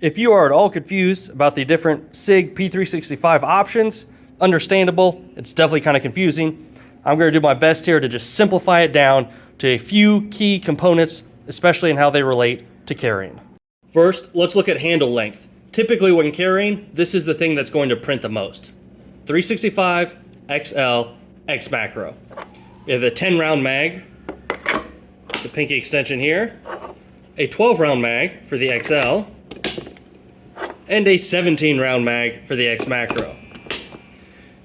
If you are at all confused about the different Sig P365 options, understandable, it's definitely kind of confusing. I'm going to do my best here to just simplify it down to a few key components, especially in how they relate to carrying. First, let's look at handle length. Typically when carrying, this is the thing that's going to print the most. 365, XL, Xmacro. We have the 10 round mag, the pinky extension here, a 12 round mag for the XL, and a 17 round mag for the Xmacro.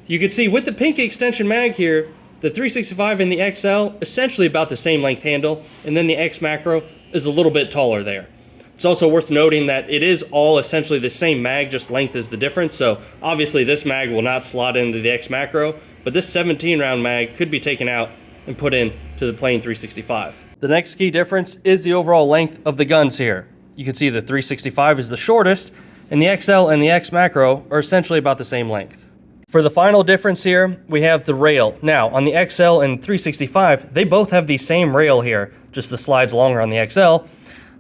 You can see with the pinky extension mag here, the 365 and the XL essentially about the same length handle, and then the Xmacro is a little bit taller there. It's also worth noting that it is all essentially the same mag, just length is the difference. So obviously this mag will not slot into the Xmacro, but this 17 round mag could be taken out and put in to the plain 365. The next key difference is the overall length of the guns here. You can see the 365 is the shortest, and the XL and the Xmacro are essentially about the same length. For the final difference here, we have the rail. Now, on the XL and 365, they both have the same rail here, just the slide's longer on the XL.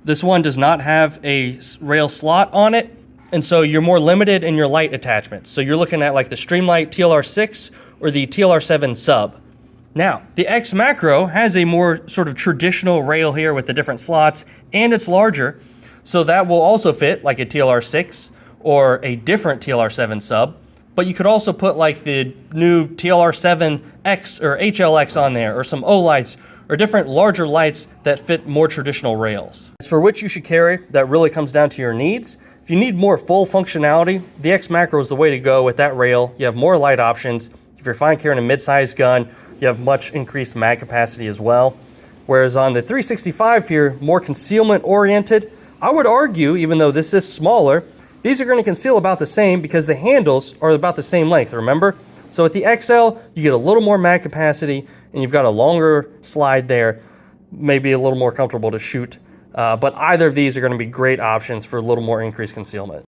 This one does not have a rail slot on it, and so you're more limited in your light attachments. So you're looking at like the Streamlight TLR6 or the TLR7 sub. Now, the Xmacro has a more sort of traditional rail here with the different slots, and it's larger, so that will also fit like a TLR6 or a different TLR7 sub. But you could also put like the new TLR7X or HLX on there, or some O lights, or different larger lights that fit more traditional rails. As for which you should carry, that really comes down to your needs. If you need more full functionality, the Xmacro is the way to go with that rail. You have more light options. If you're fine carrying a mid-sized gun, you have much increased mag capacity as well. Whereas on the 365 here, more concealment oriented, I would argue, even though this is smaller, these are going to conceal about the same because the handles are about the same length, remember? So with the XL, you get a little more mag capacity and you've got a longer slide there, maybe a little more comfortable to shoot. But either of these are going to be great options for a little more increased concealment.